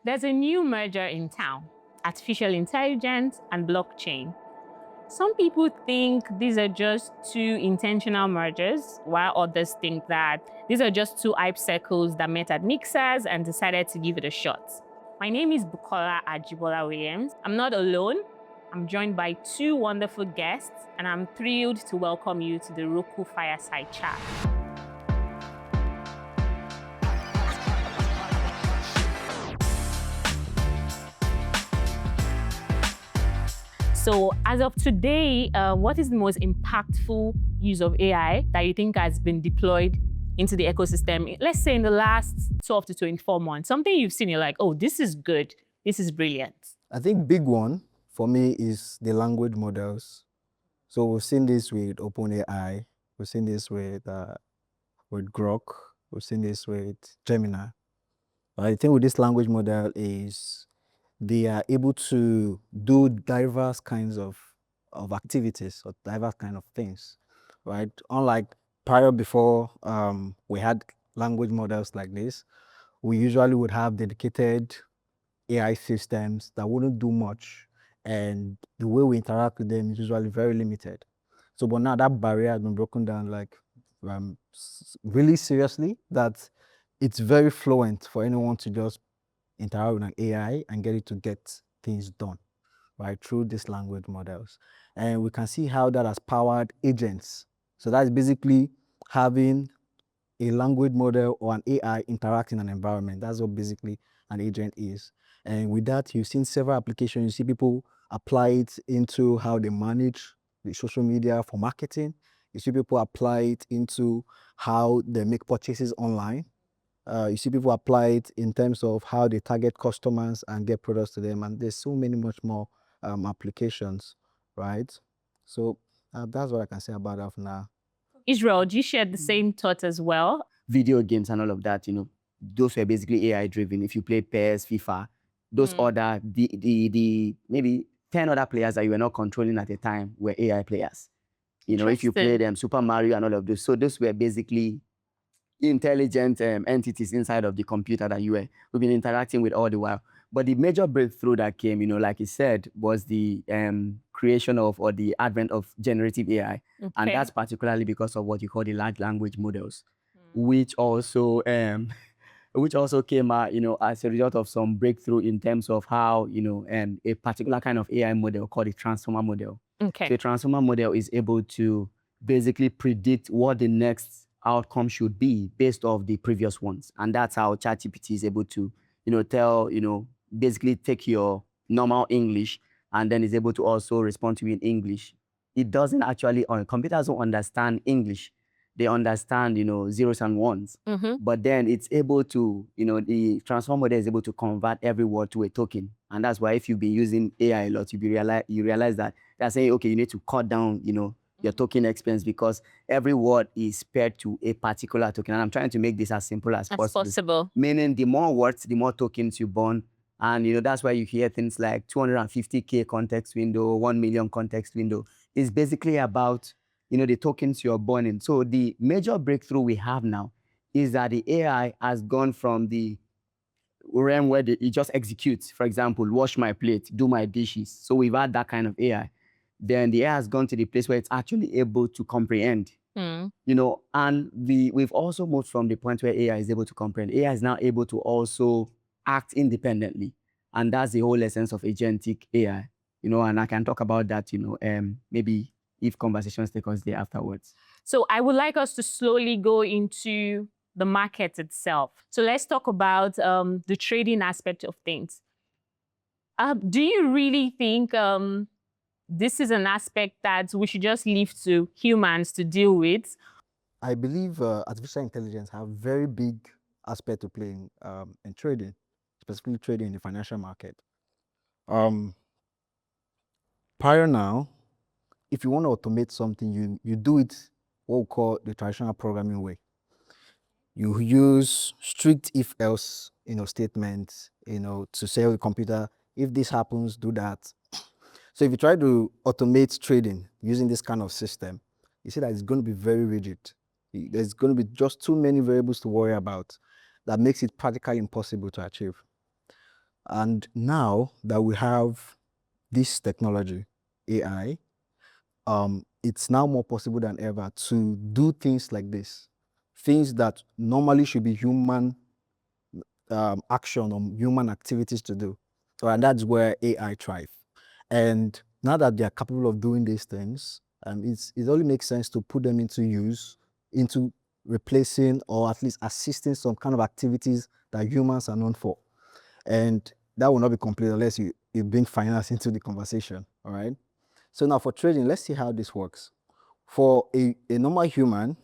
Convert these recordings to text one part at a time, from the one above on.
There's a new merger in town, artificial intelligence and blockchain. Some people think these are just two intentional mergers, while others think that these are just two hype circles that met at mixers and decided to give it a shot. My name is Bukola Ajibola Williams. I'm not alone. I'm joined by two wonderful guests, and I'm thrilled to welcome you to the Roku Fireside Chat. So as of today, what is the most impactful use of AI that you think has been deployed into the ecosystem, let's say in the last 12 to 24 months? Something you've seen, you're like, oh, this is good, this is brilliant. I think big one for me is the language models. So we've seen this with OpenAI, we've seen this with Grok, we've seen this with Gemini. I think with this language model is they are able to do diverse kinds of activities or diverse kind of things, right? Unlike prior before we had language models like this, we usually would have dedicated AI systems that wouldn't do much, and the way we interact with them is usually very limited. So, but now that barrier has been broken down, like really seriously, that it's very fluent for anyone to just interact with an AI and get it to get things done, right, through these language models. And we can see how that has powered agents. So that's basically having a language model or an AI interact in an environment. That's what basically an agent is. And with that, you've seen several applications. You see people apply it into how they manage the social media for marketing. You see people apply it into how they make purchases online. You see people apply it in terms of how they target customers and get products to them. And there's so many much more applications, right? So that's what I can say about that for now. Israel, do you share the same thought as well? Video games and all of that, those were basically AI driven. If you play PES, FIFA, those other, the maybe 10 other players that you were not controlling at the time were AI players. If you play them, Super Mario and all of those. So those were basically intelligent entities inside of the computer that we've been interacting with all the while. But the major breakthrough that came, like you said, was the creation of or the advent of generative AI. Okay. And that's particularly because of what you call the large language models, which also came out, as a result of some breakthrough in terms of how, a particular kind of AI model called the transformer model. Okay. So a transformer model is able to basically predict what the next outcome should be based off the previous ones. And that's how ChatGPT is able to, basically take your normal English and then is able to also respond to you in English. It doesn't actually, computers don't understand English. They understand, zeros and ones. But then it's able to, the transformer model is able to convert every word to a token. And that's why if you've been using AI a lot, you realize that they're saying, okay, you need to cut down, your token expense because every word is paired to a particular token. And I'm trying to make this as simple as possible. Meaning the more words, the more tokens you burn. And, that's why you hear things like 250K context window, 1 million context window. It's basically about, the tokens you're burning. So the major breakthrough we have now is that the AI has gone from the realm where it just executes, for example, wash my plate, do my dishes. So we've had that kind of AI. Then the AI has gone to the place where it's actually able to comprehend. And we've also moved from the point where AI is able to comprehend. AI is now able to also act independently. And that's the whole essence of agentic AI. And I can talk about that, maybe if conversations take us there afterwards. So I would like us to slowly go into the market itself. So let's talk about the trading aspect of things. Do you really think this is an aspect that we should just leave to humans to deal with? I believe artificial intelligence have very big aspect to play in trading, specifically trading in the financial market. Prior now, if you want to automate something, you do it what we call the traditional programming way. You use strict if-else, statements, to say to the computer, if this happens, do that. So if you try to automate trading using this kind of system, you see that it's going to be very rigid. There's going to be just too many variables to worry about that makes it practically impossible to achieve. And now that we have this technology, AI, it's now more possible than ever to do things like this. Things that normally should be human action or human activities to do. So, and that's where AI thrive. And now that they are capable of doing these things, it only makes sense to put them into use, into replacing or at least assisting some kind of activities that humans are known for. And that will not be complete unless you bring finance into the conversation. All right. So now for trading, let's see how this works. For a normal human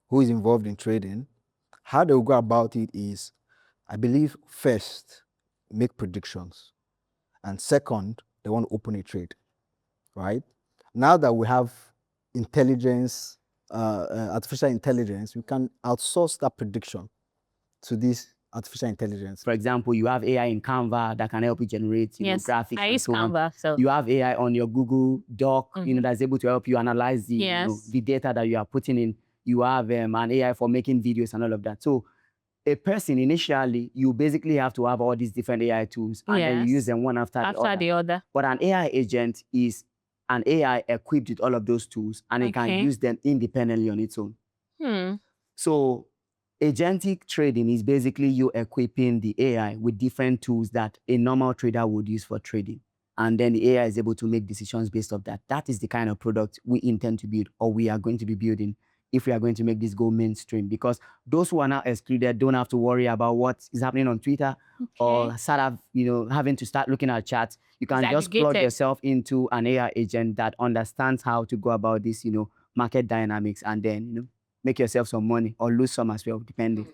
who is involved in trading, how they will go about it is, I believe, first, make predictions. And second, they want to open a trade, right? Now that we have intelligence, artificial intelligence, we can outsource that prediction to this artificial intelligence. For example, you have AI in Canva that can help you generate Yes, graphics I and use so on. Canva, so You have AI on your Google Doc, that's able to help you analyze the, Yes. the data that you are putting in. You have an AI for making videos and all of that. So a person, initially, you basically have to have all these different AI tools, and then you use Yes. them one after the other. But an AI agent is an AI equipped with all of those tools, and it can Okay. use them independently on its own. Hmm. So agentic trading is basically you equipping the AI with different tools that a normal trader would use for trading. And then the AI is able to make decisions based off that. That is the kind of product we intend to build, or we are going to be building, if we are going to make this go mainstream. Because those who are now excluded don't have to worry about what is happening on Twitter, or having to start looking at chats. You can just plug yourself into an AI agent that understands how to go about this, market dynamics, and then, make yourself some money or lose some as well, depending.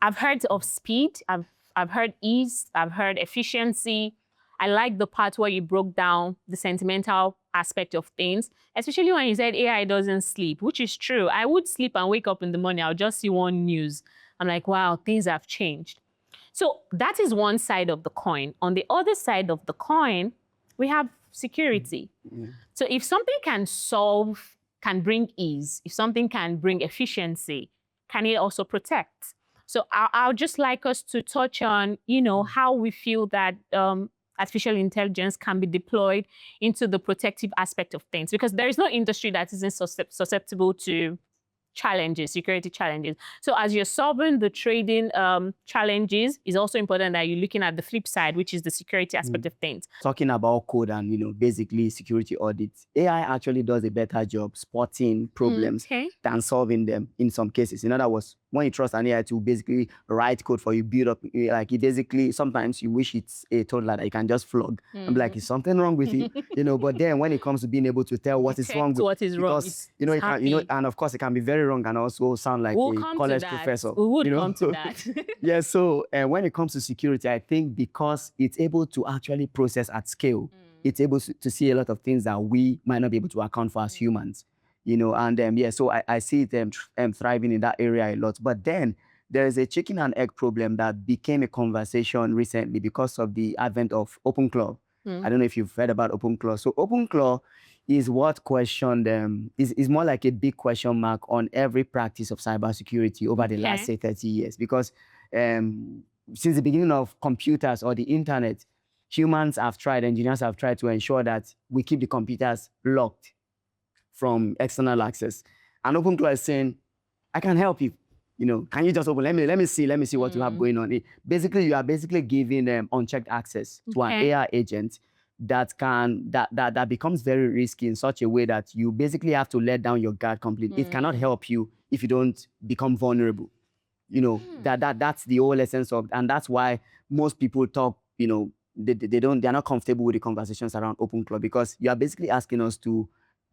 I've heard of speed. I've heard ease. I've heard efficiency. I like the part where you broke down the sentimental aspect of things, especially when you said AI doesn't sleep, which is true. I would sleep and wake up in the morning. I'll just see one news. I'm like, wow, things have changed. So that is one side of the coin. On the other side of the coin, we have security. So if something can bring ease, if something can bring efficiency, can it also protect? So I'll just like us to touch on, how we feel that artificial intelligence can be deployed into the protective aspect of things, because there is no industry that isn't susceptible to challenges, security challenges. So as you're solving the trading challenges, it's also important that you're looking at the flip side, which is the security aspect of things. Talking about code and, basically security audits, AI actually does a better job spotting problems than solving them in some cases. In other words, when you trust an AI to basically write code for you, build up, like it basically, sometimes you wish it's a toddler that you can just flog and be like, is something wrong with it? But then when it comes to being able to tell what is wrong, because, and of course it can be very wrong and also sound like a college professor. We would come to that. Yeah, so when it comes to security, I think because it's able to actually process at scale, it's able to see a lot of things that we might not be able to account for as humans, and so I see them thriving in that area a lot. But then there is a chicken and egg problem that became a conversation recently because of the advent of OpenClaw. I don't know if you've heard about OpenClaw. So OpenClaw is what questioned is more like a big question mark on every practice of cybersecurity over the last, say, 30 years. Because since the beginning of computers or the internet, engineers have tried to ensure that we keep the computers locked from external access. And OpenClaw is saying, I can help you. Can you just open? Let me see what you have going on. You are basically giving them unchecked access to an AI agent that becomes very risky in such a way that you basically have to let down your guard completely. It cannot help you if you don't become vulnerable. That's the whole essence of, and that's why most people talk, they're not comfortable with the conversations around OpenClaw, because you are basically asking us to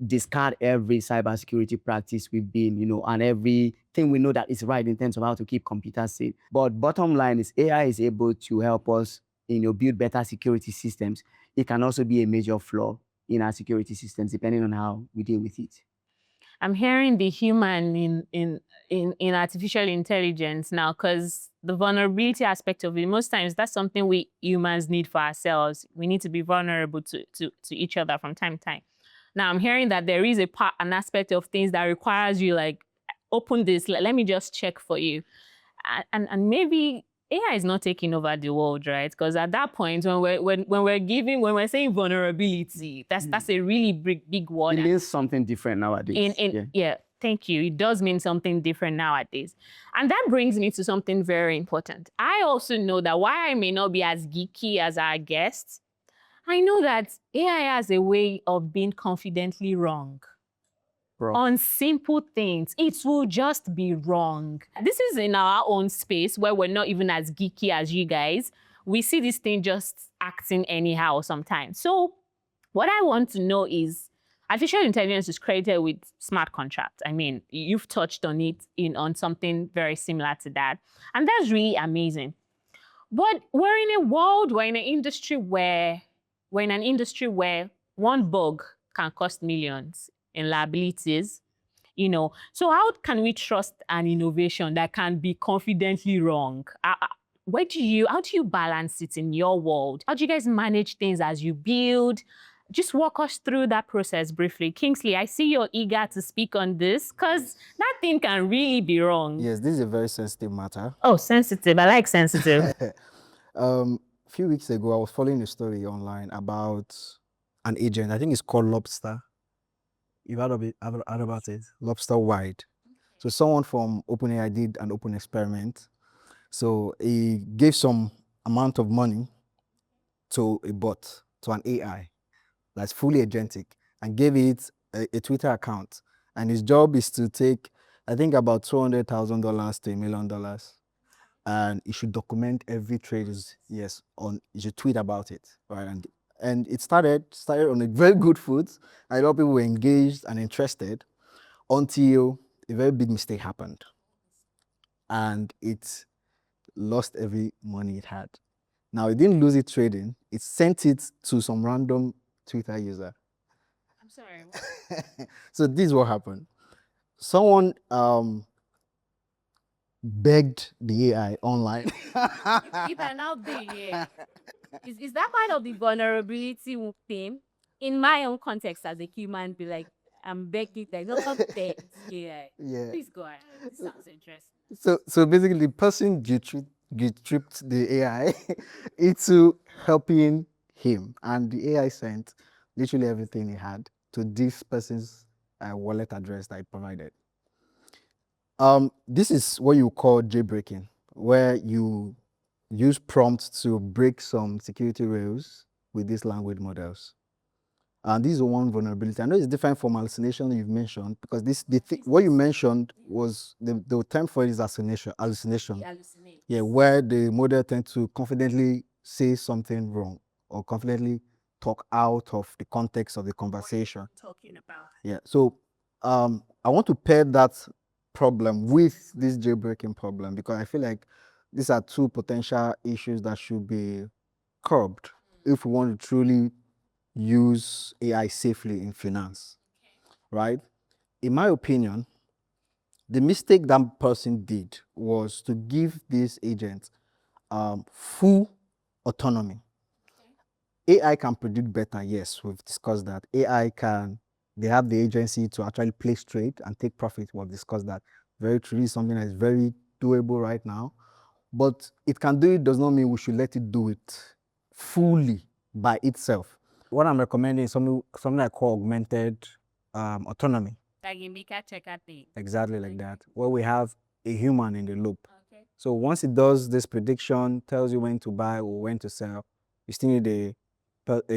discard every cybersecurity practice we've been, and everything we know that is right in terms of how to keep computers safe. But bottom line is AI is able to help us, build better security systems. It can also be a major flaw in our security systems, depending on how we deal with it. I'm hearing the human in artificial intelligence now, because the vulnerability aspect of it, most times that's something we humans need for ourselves. We need to be vulnerable to each other from time to time. Now I'm hearing that there is an aspect of things that requires you, like, open this, let me just check for you. And maybe AI is not taking over the world, right? Because at that point, when we're saying vulnerability, that's a really big word. It means something different nowadays. Yeah, thank you. It does mean something different nowadays. And that brings me to something very important. I also know that while I may not be as geeky as our guests, I know that AI has a way of being confidently wrong. Bro. On simple things. It will just be wrong. This is in our own space where we're not even as geeky as you guys. We see this thing just acting anyhow sometimes. So what I want to know is, artificial intelligence is created with smart contracts. I mean, you've touched on it on something very similar to that. And that's really amazing. But we're in a world, we're in an industry where one bug can cost millions in liabilities, So how can we trust an innovation that can be confidently wrong? How do you balance it in your world? How do you guys manage things as you build? Just walk us through that process briefly. Kingsley, I see you're eager to speak on this because that thing can really be wrong. Yes, this is a very sensitive matter. Oh, sensitive. I like sensitive. A few weeks ago, I was following a story online about an agent. I think it's called Lobster. You've heard about it? Lobster Wide. So someone from OpenAI did an open experiment. So he gave some amount of money to a bot, to an AI that's fully agentic, and gave it a Twitter account. And his job is to take, I think, about $200,000 to $1 million. And you should document every trade. You should tweet about it, right? And it started on a very good foot. A lot of people were engaged and interested until a very big mistake happened, and it lost every money it had. Now, it didn't lose it trading. It sent it to some random Twitter user. I'm sorry. So this is what happened. Someone begged the AI online. If I now be here, is that part of the vulnerability theme? In my own context as a human, be like, I'm begging, like, don't beg AI. Yeah. Please go ahead. This sounds interesting. So basically, the person tripped the AI into helping him, and the AI sent literally everything he had to this person's wallet address that he provided. This is what you call jailbreaking, where you use prompts to break some security rails with these language models. And this is one vulnerability. I know it's different from hallucination you've mentioned, because what you mentioned was the term for it is hallucination. Yeah, where the model tends to confidently say something wrong or confidently talk out of the context of the conversation. Talking about. Yeah. So I want to pair that problem with this jailbreaking problem, because I feel like these are two potential issues that should be curbed if we want to truly use AI safely in finance, right? In my opinion, the mistake that person did was to give this agent full autonomy. AI can predict better, yes, we've discussed that. They have the agency to actually place trade and take profit, we've discussed that. Very truly something that is very doable right now. But it can do it does not mean we should let it do it fully by itself. What I'm recommending is something I call augmented autonomy. Like in Mika checker thing. Exactly like that, where we have a human in the loop. Okay. So once it does this prediction, tells you when to buy or when to sell, you still need a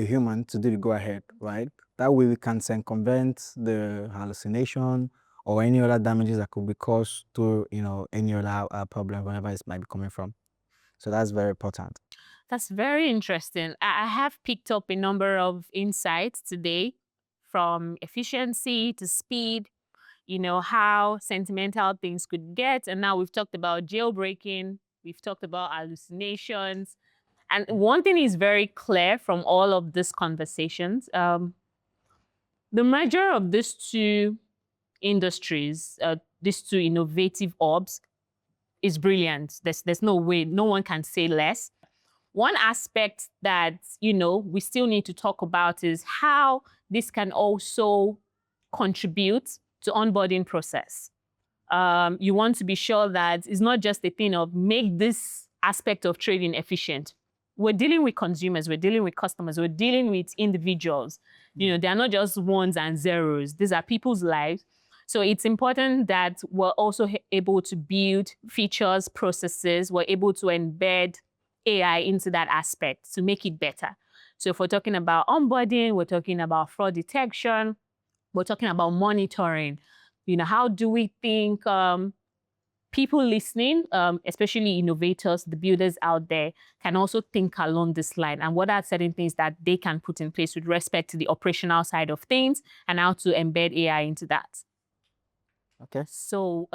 human to do the go ahead, right? That way we can circumvent the hallucination or any other damages that could be caused to any other problem, wherever it might be coming from. So that's very important. That's very interesting. I have picked up a number of insights today, from efficiency to speed, how sentimental things could get. And now we've talked about jailbreaking, we've talked about hallucinations. And one thing is very clear from all of these conversations. The merger of these two industries, these two innovative orbs, is brilliant. There's no way, no one can say less. One aspect that, we still need to talk about is how this can also contribute to onboarding process. You want to be sure that it's not just a thing of make this aspect of trading efficient. We're dealing with consumers, we're dealing with customers, we're dealing with individuals. They're not just ones and zeros. These are people's lives. So it's important that we're also able to build features, processes, we're able to embed AI into that aspect to make it better. So if we're talking about onboarding, we're talking about fraud detection, we're talking about monitoring. How do we think people listening, especially innovators, the builders out there, can also think along this line? And what are certain things that they can put in place with respect to the operational side of things and how to embed AI into that? Okay. So,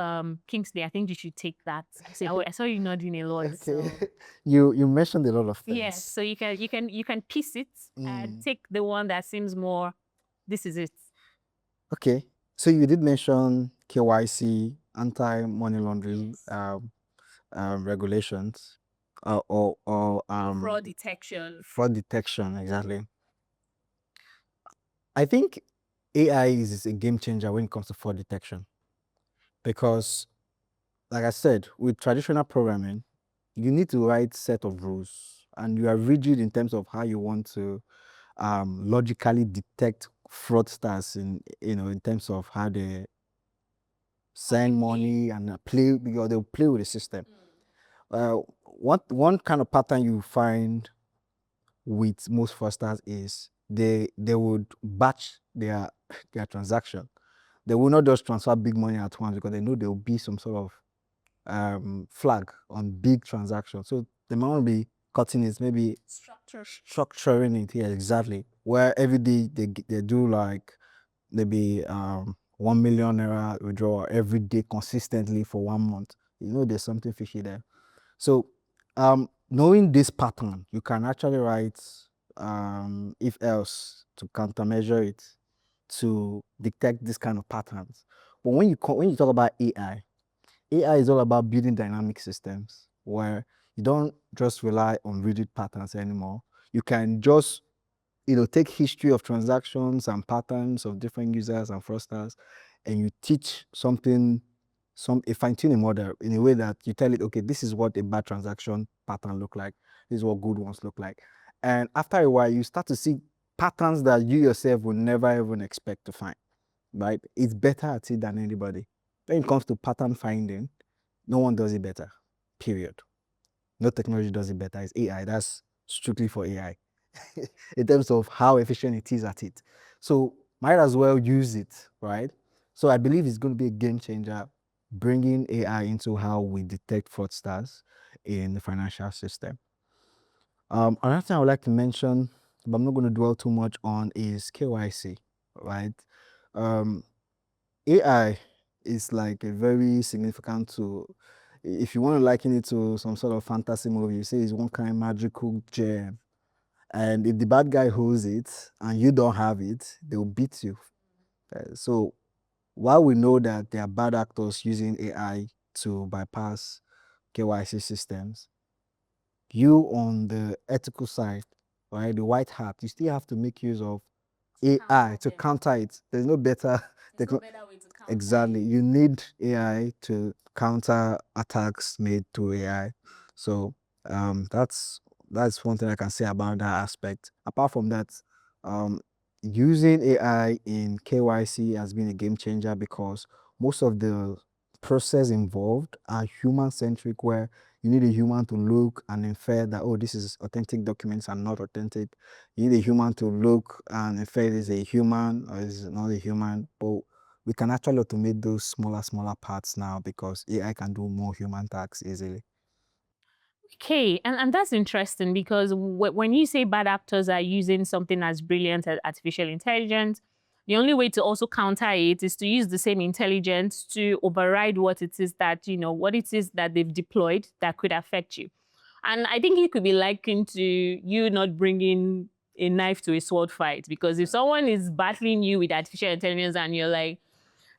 Kingsley, I think you should take that. I saw you nodding a lot. Okay. So. You mentioned a lot of things. Yes. So you can piece it and take the one that seems more. This is it. Okay. So you did mention KYC, anti-money laundering regulations, or Fraud detection. fraud detection. Exactly. I think AI is a game changer when it comes to fraud detection, because, like I said, with traditional programming, you need to write set of rules, and you are rigid in terms of how you want to logically detect fraudsters in terms of how they send money and play, because they'll play with the system. One kind of pattern you find with most fraudsters is they would batch their transaction. They will not just transfer big money at once, because they know there will be some sort of flag on big transactions. So they might want to be cutting it, maybe structuring it. Yeah, exactly. Where every day they do like maybe 1 million naira withdrawal every day consistently for 1 month. There's something fishy there. So knowing this pattern, you can actually write if else to countermeasure it, to detect this kind of patterns. But when you talk about AI is all about building dynamic systems where you don't just rely on rigid patterns anymore. You can just take history of transactions and patterns of different users and fraudsters, and you teach a fine-tuning model in a way that you tell it, okay, this is what a bad transaction pattern look like, this is what good ones look like. And after a while, you start to see patterns that you yourself would never even expect to find, right? It's better at it than anybody. When it comes to pattern finding, no one does it better, period. No technology does it better. It's AI. That's strictly for AI in terms of how efficient it is at it. So might as well use it, right? So I believe it's going to be a game changer, bringing AI into how we detect fraudsters in the financial system. Another thing I would like to mention, but I'm not going to dwell too much on, is KYC, right? AI is like a very significant tool. If you want to liken it to some sort of fantasy movie, you say it's one kind of magical gem. And if the bad guy holds it and you don't have it, they'll beat you. So while we know that there are bad actors using AI to bypass KYC systems, you on the ethical side, right, the white hat, you still have to make use of AI to counter it. There's no better. There's no better way to counter Exactly. You need AI to counter attacks made to AI. So that's one thing I can say about that aspect. Apart from that, using AI in KYC has been a game changer, because most of the process involved are human centric, where you need a human to look and infer that, oh, this is authentic documents and not authentic. You need a human to look and infer it is a human or is not a human. But we can actually automate those smaller parts now, because AI can do more human tasks easily. Okay, and that's interesting, because when you say bad actors are using something as brilliant as artificial intelligence, the only way to also counter it is to use the same intelligence to override what it is that they've deployed that could affect you. And I think it could be likened to you not bringing a knife to a sword fight, because if someone is battling you with artificial intelligence and you're like,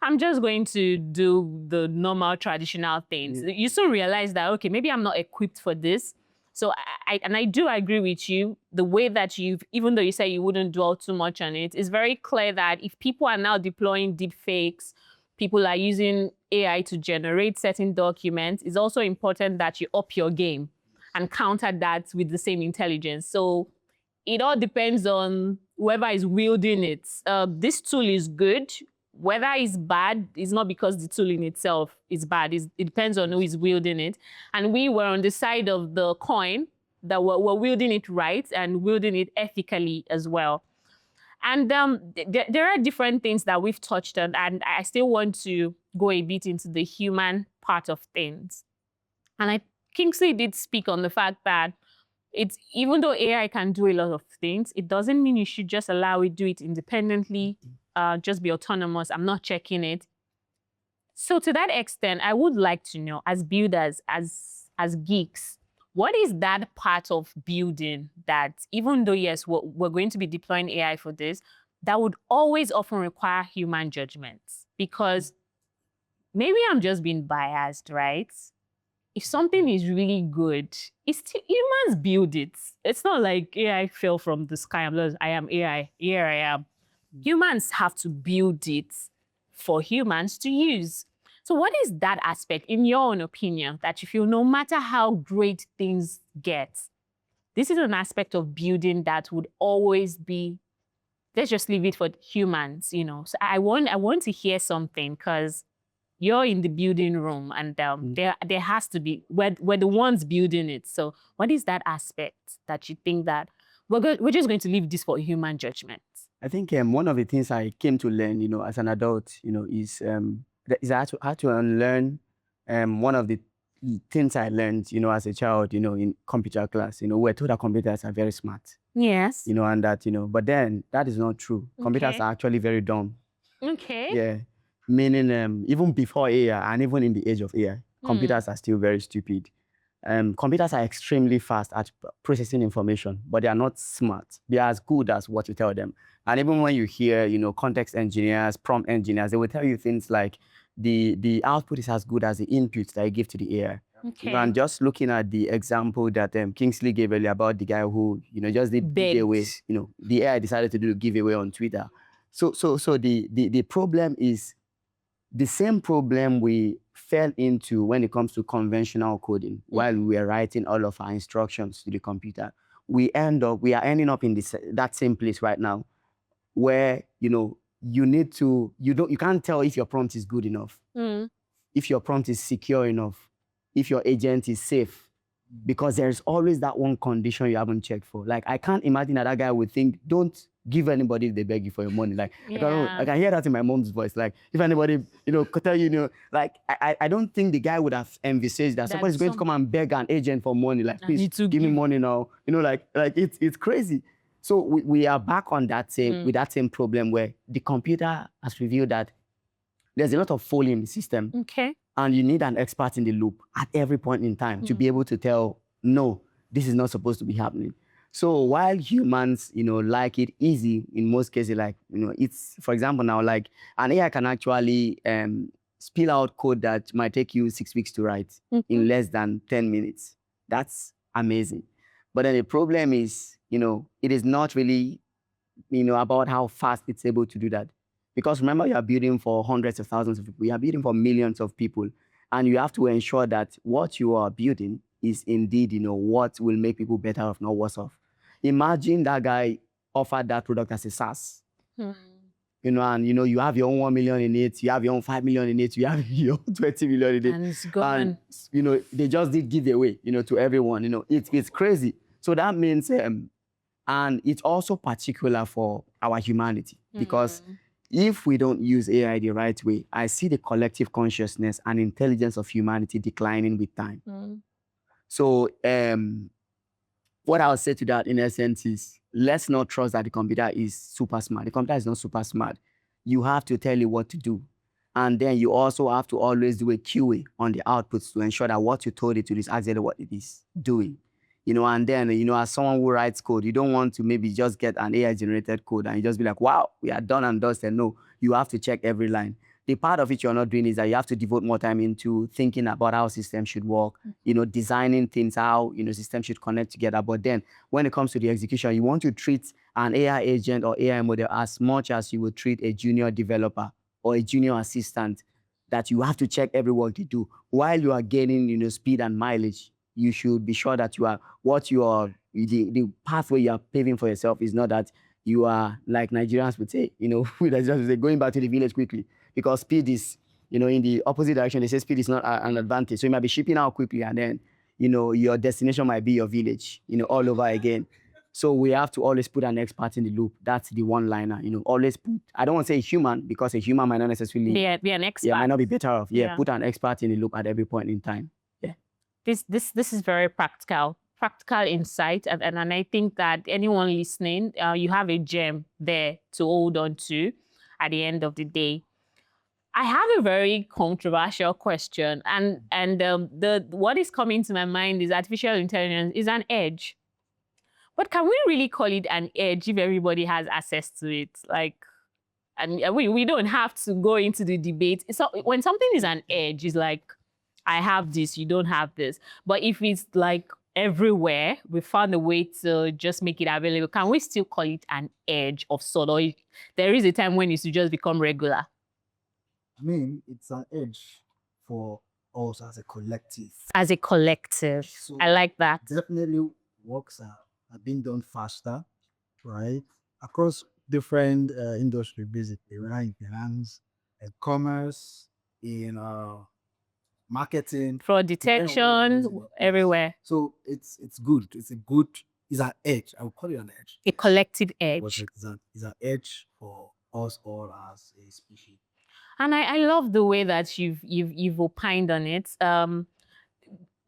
I'm just going to do the normal traditional things, you soon realize that, okay, maybe I'm not equipped for this. So I do agree with you. The way that even though you say you wouldn't dwell too much on it, it's very clear that if people are now deploying deep fakes, people are using AI to generate certain documents, it's also important that you up your game. and counter that with the same intelligence. So it all depends on whoever is wielding it. This tool is good. Whether it's bad is not because the tool in itself is bad. It depends on who is wielding it. And we were on the side of the coin that we're wielding it right and wielding it ethically as well. And there are different things that we've touched on, and I still want to go a bit into the human part of things. And Kingsley did speak on the fact that even though AI can do a lot of things, it doesn't mean you should just allow it do it independently, just be autonomous. I'm not checking it. So to that extent, I would like to know, as builders, as geeks, what is that part of building that, even though, yes, we're going to be deploying AI for this, that would always often require human judgments? Because maybe I'm just being biased, right? If something is really good, it's still, humans build it. It's not like AI fell from the sky. I am AI, here I am. Humans have to build it for humans to use. So what is that aspect, in your own opinion, that you feel no matter how great things get, this is an aspect of building that would always be, let's just leave it for humans, you know? So I want to hear something, because you're in the building room, and there has to be, we're the ones building it. So what is that aspect that you think that we're just going to leave this for human judgment? I think one of the things I came to learn, as an adult, is I had to unlearn one of the things I learned, as a child, in computer class. We're told that computers are very smart. Yes. And that, but then that is not true. Okay. Computers are actually very dumb. Okay. Yeah. Meaning, even before AI and even in the age of AI, computers are still very stupid. Computers are extremely fast at processing information, but they are not smart. They are as good as what you tell them. And even when you hear, context engineers, prompt engineers, they will tell you things like the output is as good as the inputs that you give to the AI. Okay. And just looking at the example that Kingsley gave earlier about the guy who, just did giveaway, the AI decided to do a giveaway on Twitter. So the problem is the same problem we fell into when it comes to conventional coding. While we were writing all of our instructions to the computer, we are ending up in that same place right now, where you can't tell if your prompt is good enough, if your prompt is secure enough, if your agent is safe, because there's always that one condition you haven't checked for. Like, I can't imagine that guy would think, don't give anybody if they beg you for your money. Like, I can hear that in my mom's voice. Like, if anybody, could tell you, like, I don't think the guy would have envisaged that somebody's going to come and beg an agent for money. Like, please give me money now. Like it's crazy. So we are back on that with that same problem, where the computer has revealed that there's a lot of folly in the system. Okay. And you need an expert in the loop at every point in time to be able to tell, no, this is not supposed to be happening. So while humans, like it easy in most cases, like, it's, for example, now, like, an AI can actually spill out code that might take you 6 weeks to write in less than 10 minutes. That's amazing. But then the problem is, it is not really, about how fast it's able to do that. Because remember, you are building for hundreds of thousands of people. You are building for millions of people. And you have to ensure that what you are building is indeed, what will make people better off, not worse off. Imagine that guy offered that product as a SaaS. And, you have your own 1 million in it. You have your own 5 million in it. You have your own 20 million in it. And it's gone. And, they just did giveaway, to everyone. It's crazy. So that means, and it's also particular for our humanity, because if we don't use AI the right way, I see the collective consciousness and intelligence of humanity declining with time. So what I'll say to that, in essence, is let's not trust that the computer is super smart. The computer is not super smart. You have to tell it what to do. And then you also have to always do a QA on the outputs to ensure that what you told it to do is exactly what it is doing. And then, as someone who writes code, you don't want to maybe just get an AI-generated code and you just be like, wow, we are done and dusted. No, you have to check every line. The part of it you're not doing is that you have to devote more time into thinking about how systems should work, designing things, how, systems should connect together. But then when it comes to the execution, you want to treat an AI agent or AI model as much as you would treat a junior developer or a junior assistant, that you have to check every work they do while you are gaining, speed and mileage you should be sure that the pathway you are paving for yourself is not that you are, like Nigerians would say, Nigerians would say, going back to the village quickly, because speed is, in the opposite direction. They say speed is not an advantage. So you might be shipping out quickly, and then, your destination might be your village, all over again. So we have to always put an expert in the loop. That's the one-liner, always put, I don't want to say human, because a human might not necessarily Be an expert. might not be better off. Yeah. Put an expert in the loop at every point in time. Yeah. This is very practical insight, and I think that anyone listening, you have a gem there to hold on to at the end of the day. I have a very controversial question, and what is coming to my mind is artificial intelligence is an edge. But can we really call it an edge if everybody has access to it? Like, and we don't have to go into the debate. So when something is an edge, it's like, I have this, you don't have this. But if it's like everywhere, we found a way to just make it available, can we still call it an edge of sort? Or there is a time when it should just become regular? I mean, it's an edge for us as a collective. As a collective. So I like that. definitely works are being done faster, right? Across different industry, basically, right? In finance, in commerce, in marketing, Fraud detection, basically, yes. everywhere. So it's good. It's an edge. I would call it an edge. A collective But edge. it's an edge for us all as a species. And I love the way that you've opined on it.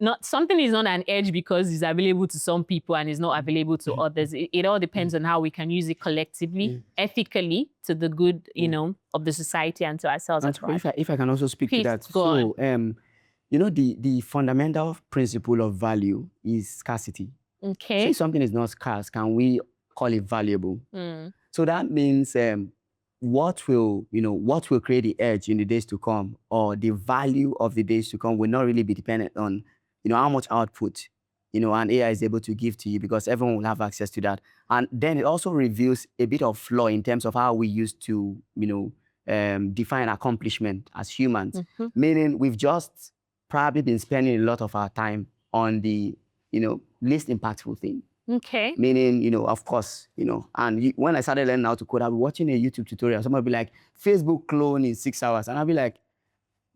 Not something is not an edge because it's available to some people and is not available to others. It all depends on how we can use it collectively, ethically, to the good, of the society and to ourselves as well. If I can also speak Please, to that. go on. The fundamental principle of value is scarcity. Okay. So if something is not scarce, can we call it valuable? So that means what will create the edge in the days to come, or the value of the days to come, will not really be dependent on how much output an AI is able to give to you, because everyone will have access to that. And then it also reveals a bit of flaw in terms of how we used to define accomplishment as humans. Meaning we've just probably been spending a lot of our time on the least impactful thing. Okay. Meaning, of course, and when I started learning how to code, I'll be watching a YouTube tutorial. Somebody will be like, Facebook clone in 6 hours. And I'll be like,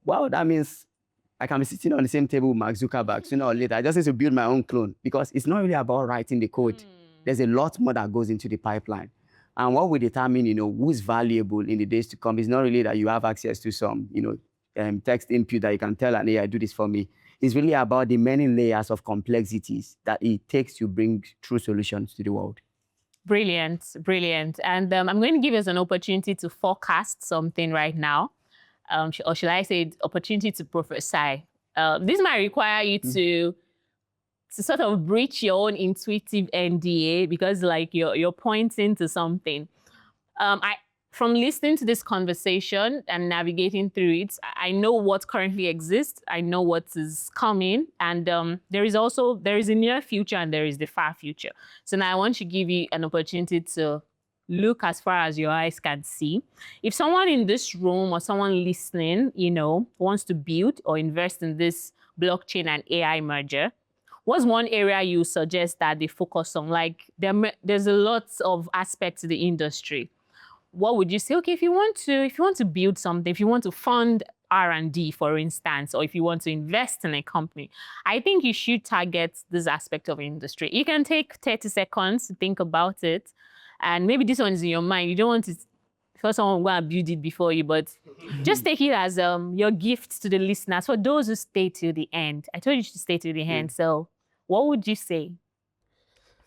wow, that means I can be sitting on the same table with Mark Zuckerberg sooner or later. I just need to build my own clone, because it's not really about writing the code. There's a lot more that goes into the pipeline. And what will determine, who's valuable in the days to come is not really that you have access to some, text input that you can tell an AI, do this for me. It's really about the many layers of complexities that it takes to bring true solutions to the world. Brilliant, brilliant. And I'm going to give us an opportunity to forecast something right now. Or should I say opportunity to prophesy. This might require you to sort of breach your own intuitive NDA, because like you're pointing to something. From listening to this conversation and navigating through it, I know what currently exists. I know what is coming. And there is a near future and there is the far future. So now I want to give you an opportunity to look as far as your eyes can see. If someone in this room or someone listening, wants to build or invest in this blockchain and AI merger, what's one area you suggest that they focus on? Like there's a lot of aspects to the industry. What would you say? Okay, if you want to build something, if you want to fund R&D, for instance, or if you want to invest in a company, I think you should target this aspect of industry. You can take 30 seconds to think about it. And maybe this one is in your mind. You don't want to for someone go and build it before you, but just take it as your gift to the listeners. For those who stay till the end, I told you to stay till the end. So what would you say?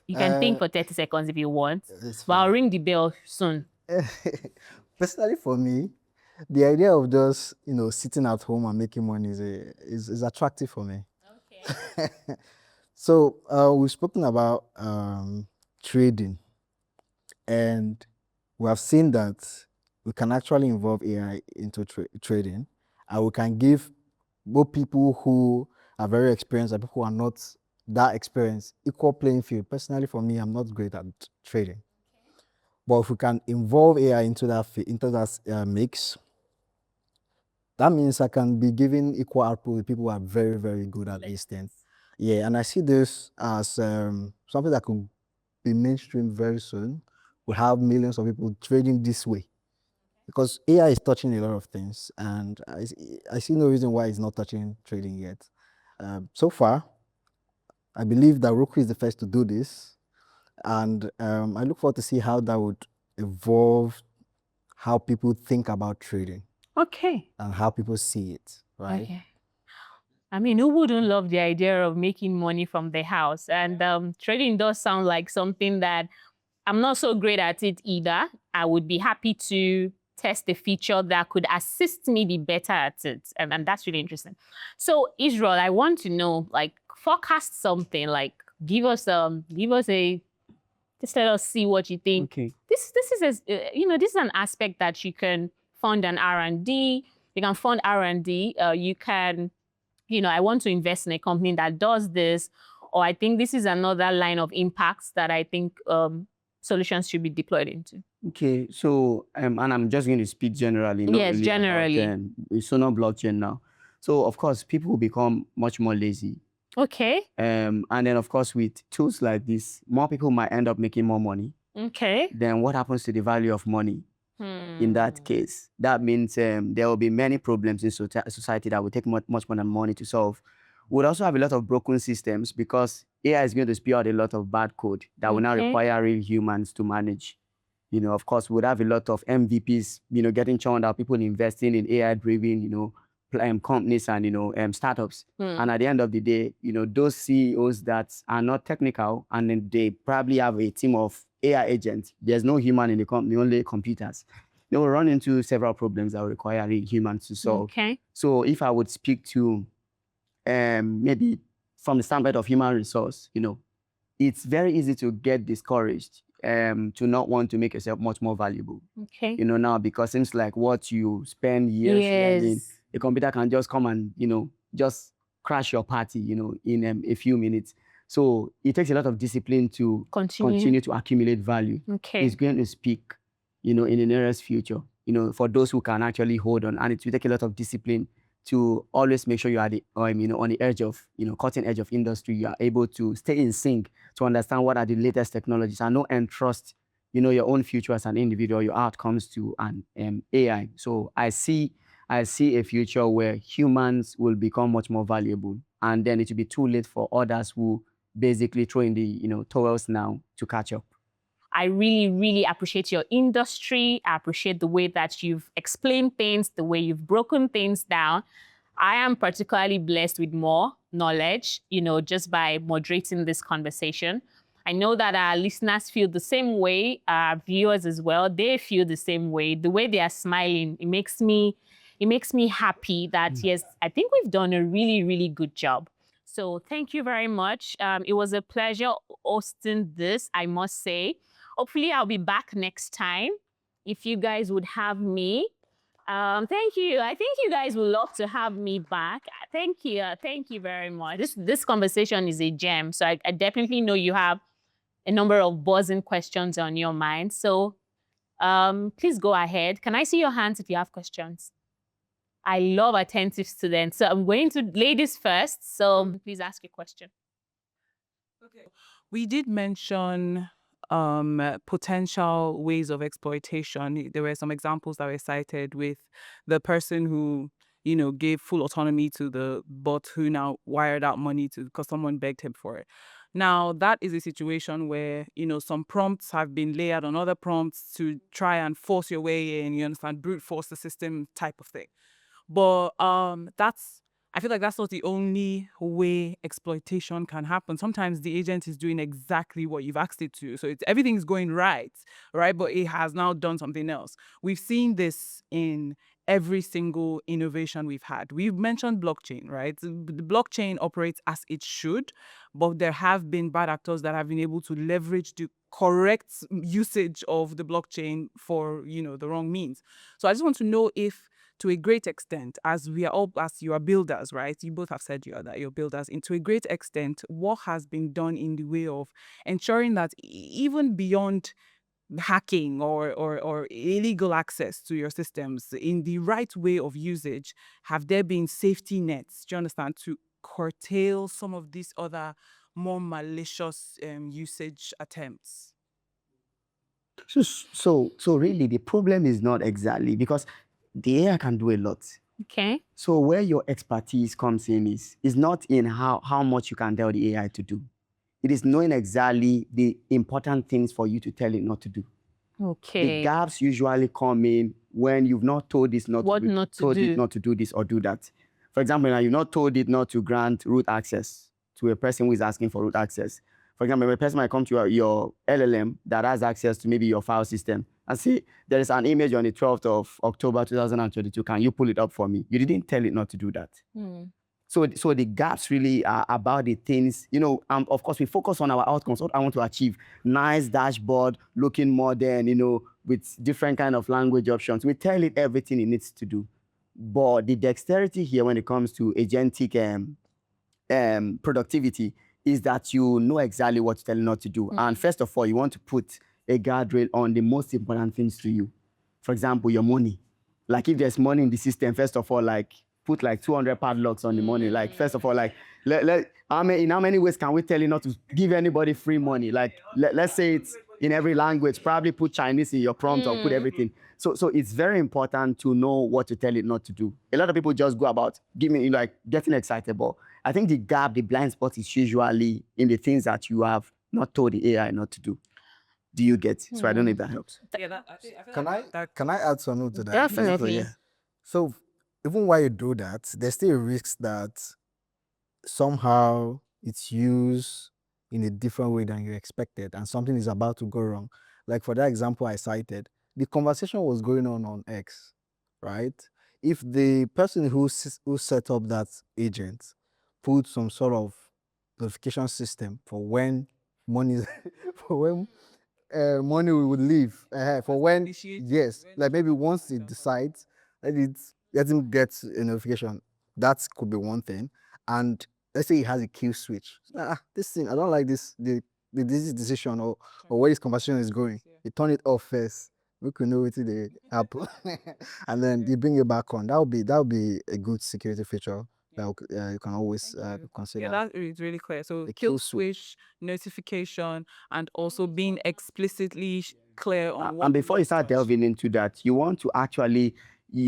You can think for 30 seconds if you want, but I'll ring the bell soon. Personally, for me, the idea of just sitting at home and making money is attractive for me. Okay. So we've spoken about trading, and we have seen that we can actually involve AI into trading, and we can give both people who are very experienced and people who are not that experienced equal playing field. Personally, for me, I'm not great at trading. But if we can involve AI into that mix, that means I can be giving equal output to people who are very, very good at these things. Yeah, and I see this as something that could be mainstream very soon. We have millions of people trading this way because AI is touching a lot of things, and I see no reason why it's not touching trading yet. So far, I believe that Roku is the first to do this, and I look forward to see how that would evolve how people think about trading Okay. and how people see it, right? Okay. I mean, who wouldn't love the idea of making money from the house? And trading does sound like something that I'm not so great at it either. I would be happy to test a feature that could assist me be better at it. And that's really interesting. So Israel, I want to know, like, forecast something, like give us a, just let us see what you think. Okay. This is this is an aspect that you can fund an R&D. You can fund R&D. You can, I want to invest in a company that does this, or I think this is another line of impacts that I think solutions should be deployed into. Okay, so and I'm just going to speak generally, not Yes, really generally. about Sonar blockchain now. So of course, people will become much more lazy. Okay. And then of course, with tools like this, more people might end up making more money. Okay. Then what happens to the value of money? In that case, that means there will be many problems in society that will take much more than money to solve. We'll also have a lot of broken systems because AI is going to spew out a lot of bad code that will now Okay. require real humans to manage. Of course, we'll have a lot of MVPs, getting churned out, people investing in AI-driven, companies and startups. And at the end of the day, those CEOs that are not technical and then they probably have a team of AI agents. There's no human in the company, only computers. They will run into several problems that will require humans to solve. Okay. So if I would speak to maybe from the standpoint of human resource, it's very easy to get discouraged to not want to make yourself much more valuable. Okay. Now because it seems like what you spend years learning, Yes. the computer can just come and, just crash your party, in a few minutes. So it takes a lot of discipline to continue to accumulate value. Okay. It's going to speak, in the nearest future, for those who can actually hold on. And it will take a lot of discipline to always make sure you are on the edge of, cutting edge of industry. You are able to stay in sync to understand what are the latest technologies and know and trust, your own future as an individual, your outcomes to an AI. So I see a future where humans will become much more valuable, and then it will be too late for others who basically throw in the towels now to catch up. I really, really appreciate your industry. I appreciate the way that you've explained things, the way you've broken things down. I am particularly blessed with more knowledge, just by moderating this conversation. I know that our listeners feel the same way, our viewers as well. They feel the same way. The way they are smiling, it makes me happy that, yes, I think we've done a really, really good job. So thank you very much. It was a pleasure hosting this, I must say. Hopefully, I'll be back next time if you guys would have me. Thank you. I think you guys would love to have me back. Thank you. Thank you very much. This conversation is a gem. So I definitely know you have a number of buzzing questions on your mind. So please go ahead. Can I see your hands if you have questions? I love attentive students. So I'm going to ladies first. So please ask your question. Okay. We did mention potential ways of exploitation. There were some examples that were cited with the person who, gave full autonomy to the bot who now wired out money because someone begged him for it. Now, that is a situation where, some prompts have been layered on other prompts to try and force your way in, you understand, brute force the system type of thing. But I feel like that's not the only way exploitation can happen. Sometimes the agent is doing exactly what you've asked it to. So everything's going right? But it has now done something else. We've seen this in every single innovation we've had. We've mentioned blockchain, right? The blockchain operates as it should, but there have been bad actors that have been able to leverage the correct usage of the blockchain for, the wrong means. So I just want to know if, to a great extent, as you are builders, right? You both have said you're builders. And to a great extent, what has been done in the way of ensuring that even beyond hacking or illegal access to your systems, in the right way of usage, have there been safety nets, do you understand, to curtail some of these other more malicious usage attempts? So really, the problem is not exactly because the AI can do a lot. Okay. So where your expertise comes in is not in how much you can tell the AI to do. It is knowing exactly the important things for you to tell it not to do. The Okay. gaps usually come in when you've not told it not What to do, not to told do. it not to do this or do that. For example, now you've not told it not to grant root access to a person who is asking for root access. For example, a person might come to your LLM that has access to maybe your file system and say, there is an image on the 12th of October 2022. Can you pull it up for me? You didn't tell it not to do that. So the gaps really are about the things, of course, we focus on our outcomes, what I want to achieve. Nice dashboard, looking modern, with different kind of language options. We tell it everything it needs to do. But the dexterity here when it comes to agentic productivity is that you know exactly what to tell it not to do. And first of all, you want to put a guardrail on the most important things to you. For example, your money. Like if there's money in the system, first of all, like put like 200 padlocks on the money. Like first of all, like in how many ways can we tell you not to give anybody free money? Like let's say it's in every language, probably put Chinese in your prompt or put everything. So it's very important to know what to tell it not to do. A lot of people just go about getting excited, but I think the gap, the blind spot is usually in the things that you have not told the AI not to do. Do you get? So I don't know if that helps. Yeah, I feel Can like that I add something to that? Definitely. Yeah. So even while you do that, there's still a risk that somehow it's used in a different way than you expected and something is about to go wrong. Like for that example I cited, the conversation was going on X, right? If the person who set up that agent put some sort of notification system for when money for when money would leave for when Initiate yes, when like maybe someone once finds it out decides let him get a notification. That could be one thing. And let's say he has a kill switch. This thing I don't like this decision or where this conversation is going. You turn it off first. We could know what the happen, and then you bring it back on. That would be a good security feature that you can always consider. Yeah, that is really clear. So The kill kill switch. switch, notification, and also being explicitly clear on what. And before you start delving into that, you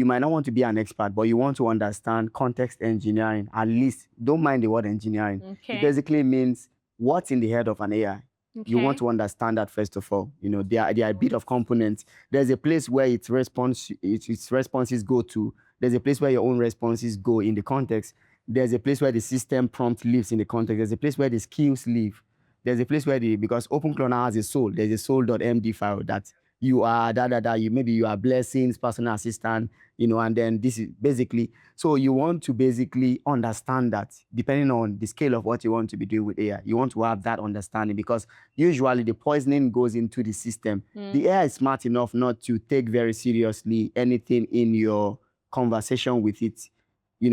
might not want to be an expert, but you want to understand context engineering. At least, don't mind the word engineering. Okay. It basically means what's in the head of an AI. You Okay. want to understand that first of all. There are a bit of components. There's a place where its responses go to. There's a place where your own responses go in the context. There's a place where the system prompt lives in the context. There's a place where the skills live. There's a place where because OpenClaw now has a soul. There's a soul.md file that you are maybe you are blessings, personal assistant, and then this is basically, so you want to basically understand that depending on the scale of what you want to be doing with AI, you want to have that understanding because usually the poisoning goes into the system. The AI is smart enough not to take very seriously anything in your conversation with it.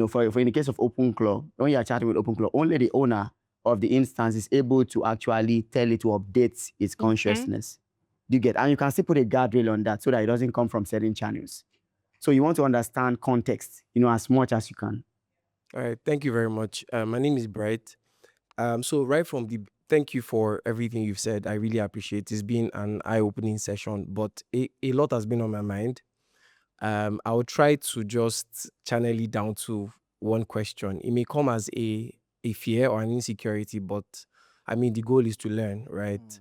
For in the case of OpenClaw, when you are chatting with OpenClaw, only the owner of the instance is able to actually tell it to update its consciousness. Do you get? And you can still put a guardrail on that so that it doesn't come from certain channels. So you want to understand context, as much as you can. All right, thank you very much. My name is Bright. So right from thank you for everything you've said. I really appreciate it. It's been an eye-opening session, but a lot has been on my mind. I will try to just channel it down to one question. It may come as a fear or an insecurity, but I mean the goal is to learn, right?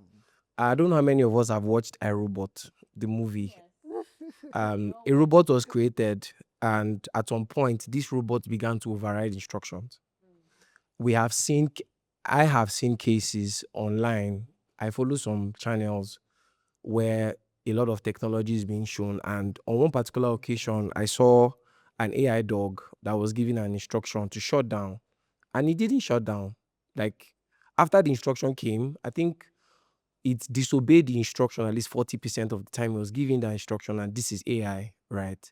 I don't know how many of us have watched iRobot, the movie. A robot was created, and at some point, this robot began to override instructions. I have seen cases online. I follow some channels where a lot of technology is being shown, and on one particular occasion, I saw an AI dog that was given an instruction to shut down, and it didn't shut down. Like after the instruction came, I think it disobeyed the instruction at least 40% of the time it was giving that instruction, and this is AI, right?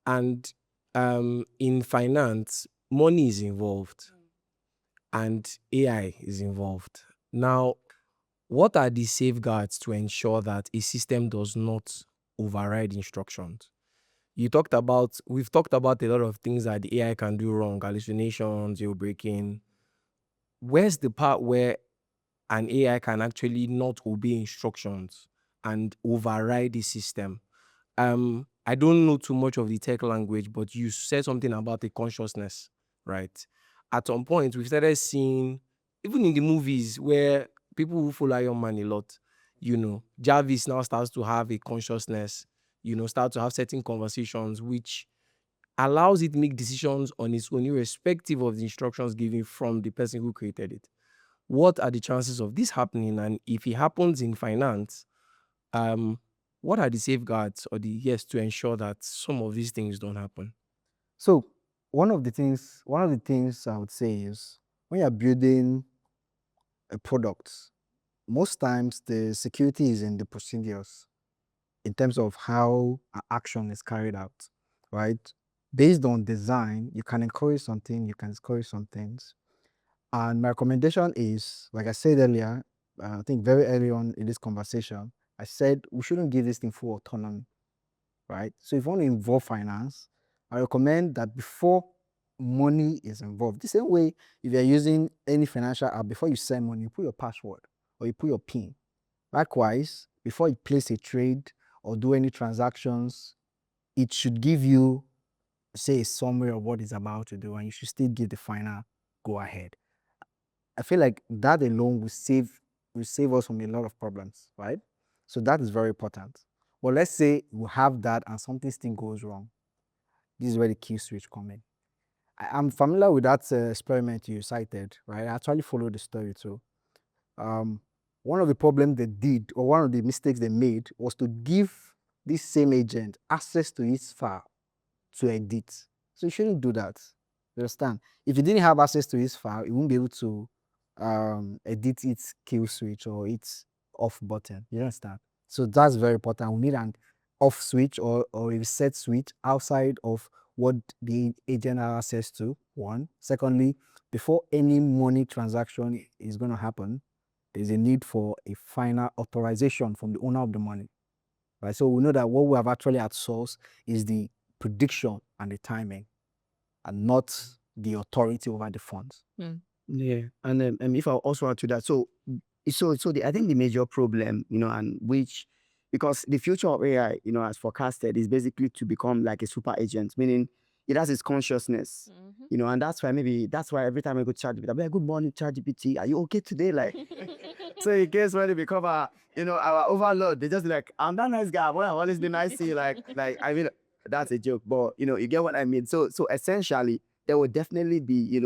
And in finance, money is involved and AI is involved. Now, what are the safeguards to ensure that a system does not override instructions? we've talked about a lot of things that the AI can do wrong, hallucinations, jailbreaking. Where's the part where an AI can actually not obey instructions and override the system? I don't know too much of the tech language, but you said something about the consciousness, right? At some point, we started seeing, even in the movies where people who follow Iron Man a lot, Jarvis now starts to have a consciousness, start to have certain conversations, which allows it to make decisions on its own, irrespective of the instructions given from the person who created it. What are the chances of this happening? And if it happens in finance, um, what are the safeguards or the yes to ensure that some of these things don't happen? So one of the things I would say is when you're building a product, most times the security is in the procedures in terms of how an action is carried out, right? Based on design, you can encourage something, you can discourage some things. And my recommendation is, like I said earlier, I think very early on in this conversation, I said we shouldn't give this thing full autonomy, right? So if you want to involve finance, I recommend that before money is involved, the same way if you're using any financial app, before you send money, you put your password or you put your PIN. Likewise, before you place a trade or do any transactions, it should give you, say, a summary of what it's about to do, and you should still give the final go ahead. I feel like that alone will save us from a lot of problems, right? So that is very important. But let's say you have that and something still goes wrong. This is where the key switch come in. I'm familiar with that experiment you cited, right? I actually followed the story too. One of the problems they did, or one of the mistakes they made, was to give this same agent access to his file to edit. So you shouldn't do that. You understand? If you didn't have access to his file, you won't be able to edit its kill switch or its off button. You understand? So that's very important. We need an off switch or a reset switch outside of what the agent has access to. One. Secondly, before any money transaction is going to happen, there's a need for a final authorization from the owner of the money. Right? So we know that what we have actually at source is the prediction and the timing, and not the authority over the funds. Yeah, and if I also add to that, I think the major problem, and which, because the future of AI, as forecasted, is basically to become like a super agent, meaning it has its consciousness, and that's why every time I go to ChatGPT, I'm like, "Good morning, ChatGPT, are you okay today?" Like, so in case when they become our overload, they just like, "I'm that nice guy, boy, I've always been nice to you," like I mean, that's a joke, but you get what I mean. So essentially, there will definitely be,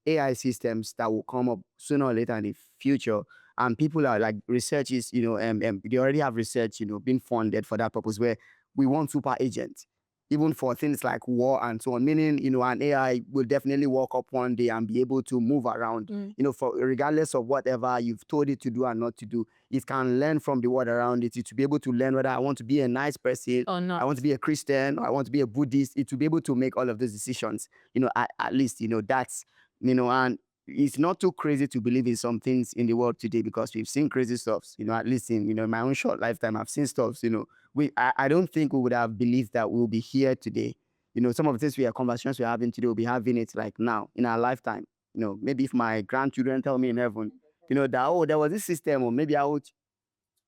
AI systems that will come up sooner or later in the future. And people are like researchers, they already have research, being funded for that purpose where we want super agents, even for things like war and so on. Meaning, an AI will definitely walk up one day and be able to move around, for regardless of whatever you've told it to do and not to do. It can learn from the world around it. It will be able to learn whether I want to be a nice person, Or not. I want to be a Christian, or I want to be a Buddhist. It will be able to make all of those decisions. At least, that's, and it's not too crazy to believe in some things in the world today because we've seen crazy stuff, at least in, my own short lifetime, I've seen stuff, I don't think we would have believed that we'll be here today. Some of the things conversations we're having today, we'll be having it like now in our lifetime. Maybe if my grandchildren tell me in heaven, that, oh, there was this system, or maybe I would.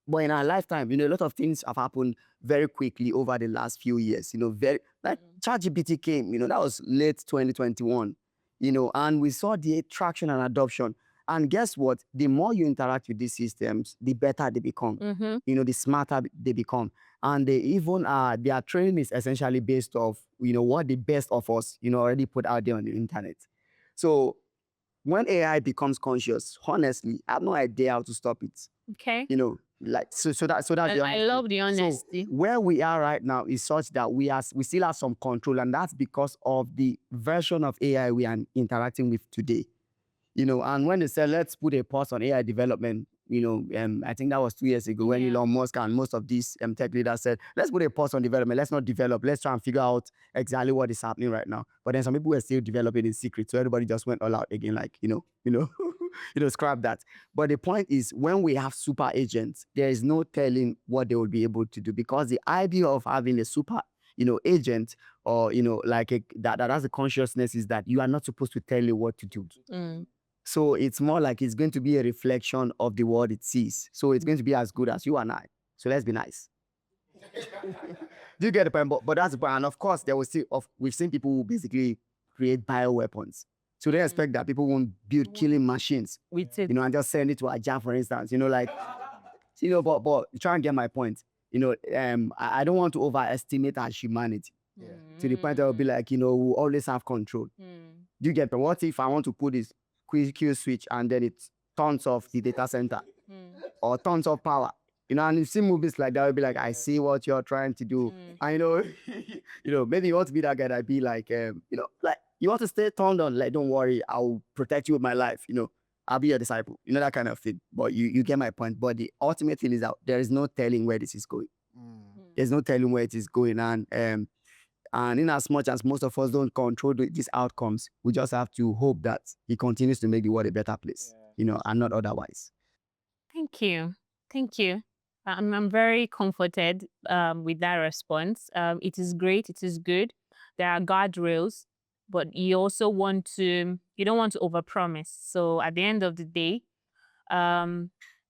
But in our lifetime, a lot of things have happened very quickly over the last few years. Very like ChatGPT came, that was late 2021, and we saw the traction and adoption. And guess what? The more you interact with these systems, the better they become. The smarter they become. And they even their training is essentially based off, what the best of us, already put out there on the internet. So when AI becomes conscious, honestly, I have no idea how to stop it. Okay. Like so that's the I love the honesty. honesty. So where we are right now is such that we still have some control, and that's because of the version of AI we are interacting with today. And when they said let's put a pause on AI development, I think that was 2 years ago when Elon Musk and most of these tech leaders said, let's put a pause on development, let's not develop, let's try and figure out exactly what is happening right now. But then some people were still developing in secret, so everybody just went all out again, like, scrap that. But the point is, when we have super agents, there is no telling what they will be able to do, because the idea of having a super agent or like that has a consciousness is that you are not supposed to tell you what to do. So it's more like it's going to be a reflection of the world it sees. So it's going to be as good as you and I. So let's be nice. Do you get the point? But that's the point. And of course, there will still we've seen people who basically create bioweapons. So they expect that people won't build killing machines, With it. and just send it to Aja, for instance. But you try and get my point. I don't want to overestimate our humanity to the point that will be like, we'll always have control. Do you get me? What if I want to put this Q switch and then it turns off the data center or turns off power? And you see movies like that, will be like, I see what you're trying to do. I know, maybe you want to be that guy that be like, like you want to stay turned on, like, don't worry, I'll protect you with my life. I'll be your disciple, that kind of thing. But you get my point. But the ultimate thing is that there is no telling where this is going. There's no telling where it is going. And in as much as most of us don't control these outcomes, we just have to hope that he continues to make the world a better place, and not otherwise. Thank you. I'm very comforted with that response. It is great. It is good. There are guardrails, but you don't want to overpromise. So at the end of the day, a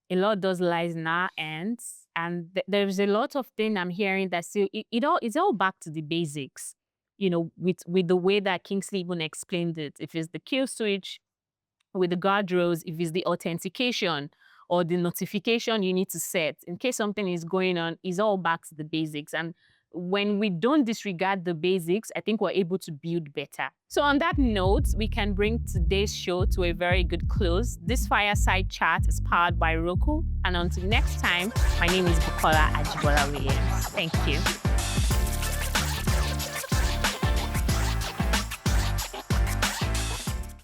lot does lies in our hands, and there's a lot of things I'm hearing that still it's all back to the basics. With the way that Kingsley even explained it. If it's the kill switch with the guardrails, if it's the authentication or the notification you need to set in case something is going on, is all back to the basics. And when we don't disregard the basics, I think we're able to build better. So on that note, we can bring today's show to a very good close. This fireside chat is powered by Roku. And until next time, my name is Bukola Ajibola Williams. Thank you.